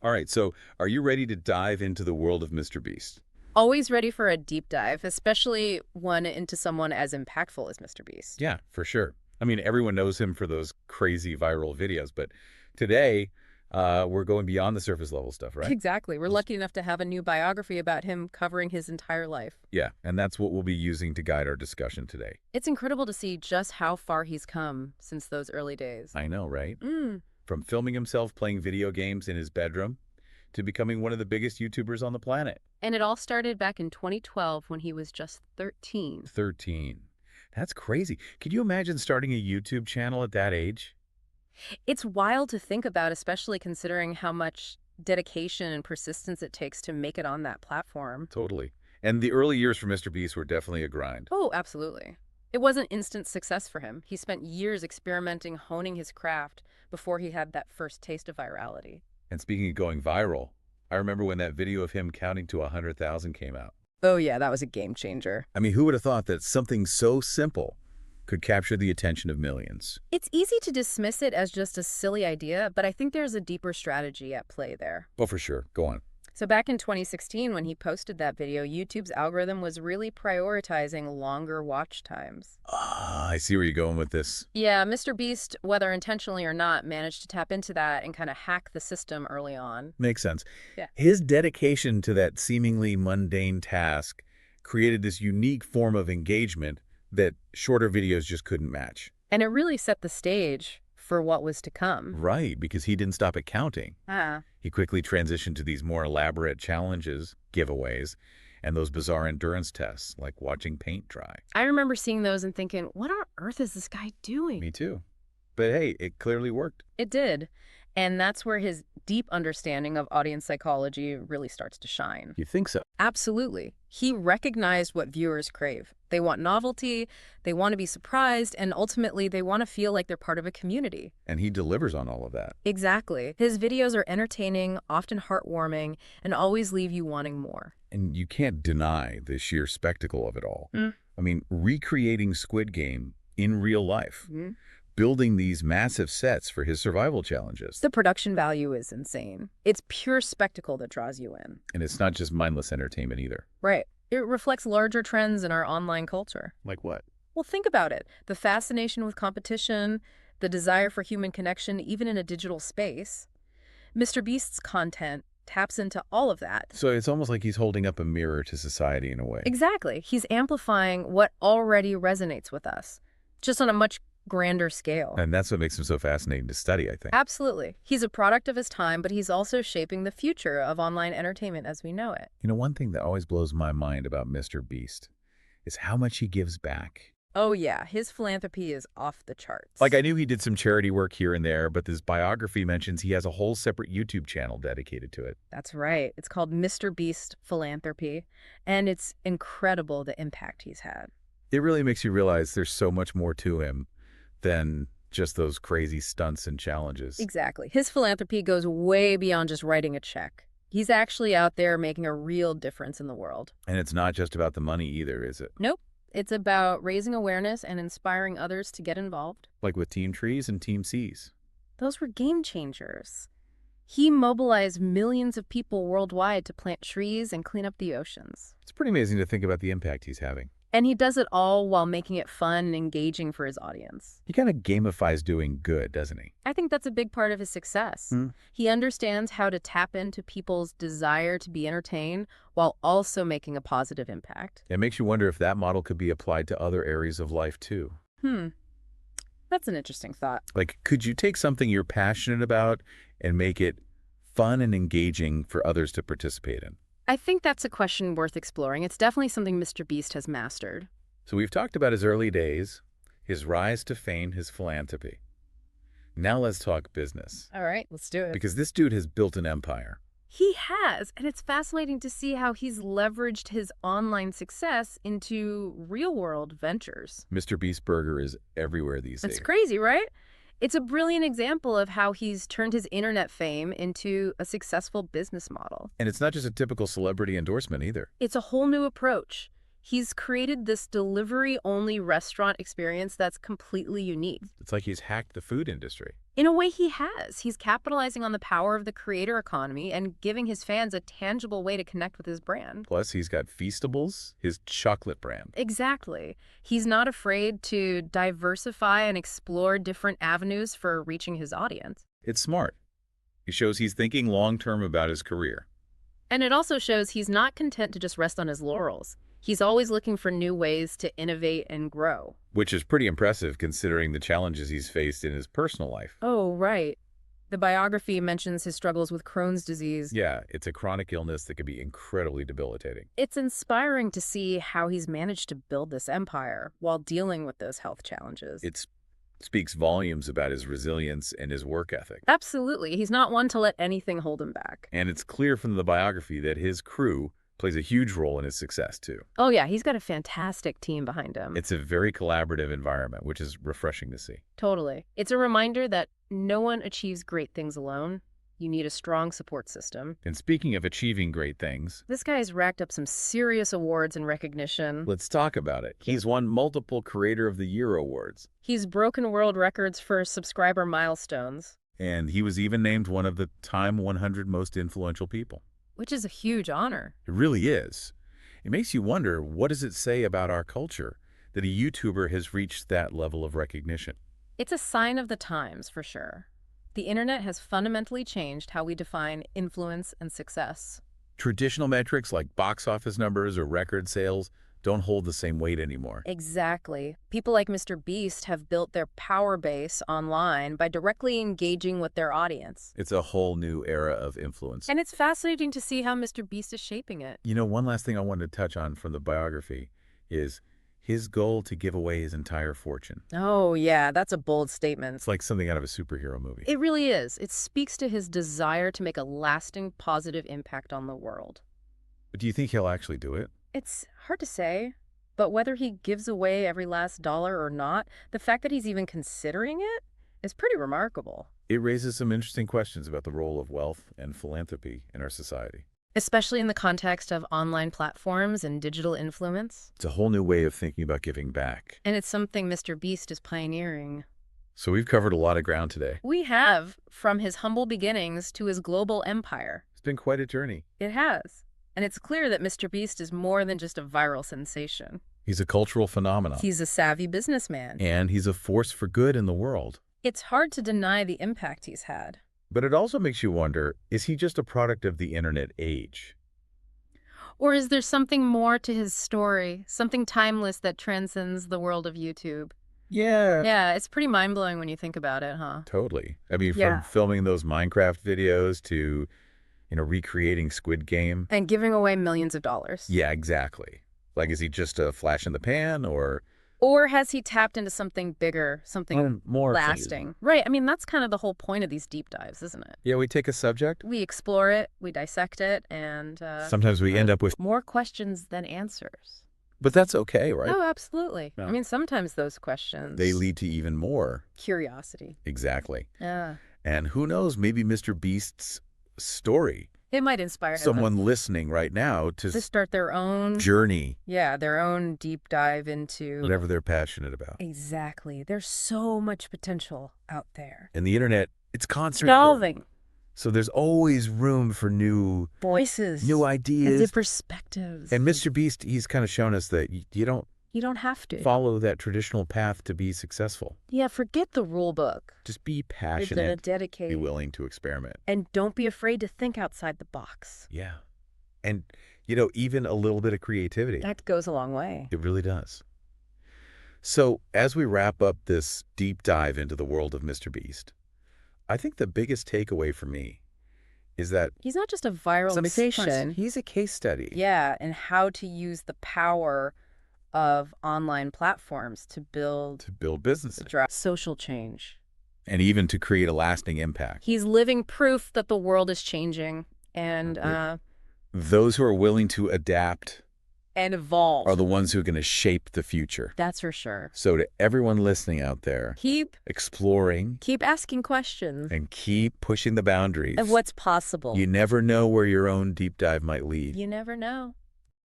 All right, so are you ready to dive into the world of MrBeast? Always ready for a deep dive, especially one into someone as impactful as Mr. Beast. Yeah, for sure. I mean, everyone knows him for those crazy viral videos, but today we're going beyond the surface level stuff, right? Exactly. We're lucky enough to have a new biography about him covering his entire life. Yeah, and that's what we'll be using to guide our discussion today. It's incredible to see just how far he's come since those early days. I know, right? Mm. From filming himself playing video games in his bedroom to becoming one of the biggest YouTubers on the planet. And it all started back in 2012 when he was just 13. 13. That's crazy. Could you imagine starting a YouTube channel at that age? It's wild to think about, especially considering how much dedication and persistence it takes to make it on that platform. Totally. And the early years for MrBeast were definitely a grind. Oh, absolutely. It wasn't instant success for him. He spent years experimenting, honing his craft before he had that first taste of virality. And speaking of going viral, I remember when that video of him counting to 100,000 came out. Oh, yeah, that was a game changer. I mean, who would have thought that something so simple could capture the attention of millions? It's easy to dismiss it as just a silly idea, but I think there's a deeper strategy at play there. Oh, for sure. Go on. So back in 2016, when he posted that video, YouTube's algorithm was really prioritizing longer watch times. Ah, I see where you're going with this. Yeah, Mr. Beast, whether intentionally or not, managed to tap into that and kind of hack the system early on. Makes sense. Yeah. His dedication to that seemingly mundane task created this unique form of engagement that shorter videos just couldn't match. And it really set the stage for what was to come. Right, because he didn't stop at counting. Ah. He quickly transitioned to these more elaborate challenges, giveaways, and those bizarre endurance tests, like watching paint dry. I remember seeing those and thinking, what on earth is this guy doing? Me too. But hey, it clearly worked. It did. And that's where his deep understanding of audience psychology really starts to shine. You think so? Absolutely. He recognized what viewers crave. They want novelty, they want to be surprised, and ultimately they want to feel like they're part of a community. And he delivers on all of that. Exactly. His videos are entertaining, often heartwarming, and always leave you wanting more. And you can't deny the sheer spectacle of it all. Mm. I mean, recreating Squid Game in real life, Mm. building these massive sets for his survival challenges. The production value is insane. It's pure spectacle that draws you in. And it's not just mindless entertainment either. Right. It reflects larger trends in our online culture. Like what? Well, think about it. The fascination with competition, the desire for human connection, even in a digital space. Mr. Beast's content taps into all of that. So it's almost like he's holding up a mirror to society in a way. Exactly. He's amplifying what already resonates with us, just on a much grander scale. And that's what makes him so fascinating to study, I think. Absolutely. He's a product of his time, but he's also shaping the future of online entertainment as we know it. You know, one thing that always blows my mind about MrBeast is how much he gives back. Oh yeah, his philanthropy is off the charts. Like, I knew he did some charity work here and there, but this biography mentions he has a whole separate YouTube channel dedicated to it. That's right. It's called Mr. Beast Philanthropy, and it's incredible the impact he's had. It really makes you realize there's so much more to him than just those crazy stunts and challenges. Exactly. His philanthropy goes way beyond just writing a check. He's actually out there making a real difference in the world. And it's not just about the money either, is it? Nope. It's about raising awareness and inspiring others to get involved. Like with Team Trees and Team Seas. Those were game changers. He mobilized millions of people worldwide to plant trees and clean up the oceans. It's pretty amazing to think about the impact he's having. And he does it all while making it fun and engaging for his audience. He kind of gamifies doing good, doesn't he? I think that's a big part of his success. He understands how to tap into people's desire to be entertained while also making a positive impact. It makes you wonder if that model could be applied to other areas of life too. That's an interesting thought. Like, could you take something you're passionate about and make it fun and engaging for others to participate in? I think that's a question worth exploring. It's definitely something Mr. Beast has mastered. So we've talked about his early days, his rise to fame, his philanthropy. Now let's talk business. All right, let's do it. Because this dude has built an empire. He has, and it's fascinating to see how he's leveraged his online success into real-world ventures. MrBeast Burger is everywhere these days. It's crazy, right? It's a brilliant example of how he's turned his internet fame into a successful business model. And it's not just a typical celebrity endorsement either. It's a whole new approach. He's created this delivery-only restaurant experience that's completely unique. It's like he's hacked the food industry. In a way, he has. He's capitalizing on the power of the creator economy and giving his fans a tangible way to connect with his brand. Plus, he's got Feastables, his chocolate brand. Exactly. He's not afraid to diversify and explore different avenues for reaching his audience. It's smart. It shows he's thinking long-term about his career. And it also shows he's not content to just rest on his laurels. He's always looking for new ways to innovate and grow. Which is pretty impressive considering the challenges he's faced in his personal life. Oh, right. The biography mentions his struggles with Crohn's disease. Yeah, it's a chronic illness that can be incredibly debilitating. It's inspiring to see how he's managed to build this empire while dealing with those health challenges. It speaks volumes about his resilience and his work ethic. Absolutely. He's not one to let anything hold him back. And it's clear from the biography that his crew plays a huge role in his success, too. Oh, yeah. He's got a fantastic team behind him. It's a very collaborative environment, which is refreshing to see. Totally. It's a reminder that no one achieves great things alone. You need a strong support system. And speaking of achieving great things, This guy's racked up some serious awards and recognition. let's talk about it. He's won multiple Creator of the Year awards, He's broken world records for subscriber milestones, and he was even named one of the Time 100 most influential people. which is a huge honor. It really is. It makes you wonder, what does it say about our culture that a YouTuber has reached that level of recognition? It's a sign of the times, for sure. The internet has fundamentally changed how we define influence and success. Traditional metrics like box office numbers or record sales don't hold the same weight anymore. Exactly. People like MrBeast have built their power base online by directly engaging with their audience. It's a whole new era of influence. And it's fascinating to see how MrBeast is shaping it. You know, one last thing I wanted to touch on from the biography is his goal to give away his entire fortune. Oh, yeah, that's a bold statement. It's like something out of a superhero movie. It really is. It speaks to his desire to make a lasting positive impact on the world. But do you think he'll actually do it? It's hard to say, but whether he gives away every last dollar or not, the fact that he's even considering it is pretty remarkable. It raises some interesting questions about the role of wealth and philanthropy in our society. Especially in the context of online platforms and digital influence. It's a whole new way of thinking about giving back. And it's something MrBeast is pioneering. So we've covered a lot of ground today. We have, from his humble beginnings to his global empire. It's been quite a journey. It has. And it's clear that MrBeast is more than just a viral sensation. He's a cultural phenomenon. He's a savvy businessman. And he's a force for good in the world. It's hard to deny the impact he's had. But it also makes you wonder, is he just a product of the internet age? Or is there something more to his story, something timeless that transcends the world of YouTube? Yeah. Yeah, it's pretty mind-blowing when you think about it, huh? Totally. I mean, Yeah. from filming those Minecraft videos to, recreating Squid Game. And giving away millions of dollars. Yeah, exactly. Like, is he just a flash in the pan or Or has he tapped into something bigger, something more lasting? Right, I mean, that's kind of the whole point of these deep dives, isn't it? Yeah, we take a subject. We explore it, we dissect it, and Sometimes we end up with, more questions than answers. but that's okay, right? Oh, absolutely. Yeah. I mean, sometimes those questions... They lead to even more. Curiosity. Exactly. Yeah. And who knows, maybe MrBeast's story, It might inspire someone listening right now to start their own... journey, their own deep dive into... whatever they're passionate about. Exactly. There's so much potential out there. And the internet, it's constant. Evolving. So there's always room for new Voices. new And ideas. new perspectives. And MrBeast, he's kind of shown us that you don't You don't have to. follow that traditional path to be successful. Yeah, forget the rule book. Just be You're passionate, be dedicate. willing to experiment. And don't be afraid to think outside the box. Yeah. And, even a little bit of creativity. That goes a long way. It really does. So as we wrap up this deep dive into the world of MrBeast, I think the biggest takeaway for me is that He's not just a viral sensation. he's a case study. Yeah, and how to use the power of online platforms to build businesses social change. and even to create a lasting impact. He's living proof that the world is changing and Those who are willing to adapt evolve. are the ones who are going to shape the future. That's for sure. So to everyone listening out there, Keep exploring asking questions and keep pushing the boundaries. of what's possible. You never know where your own deep dive might lead. You never know.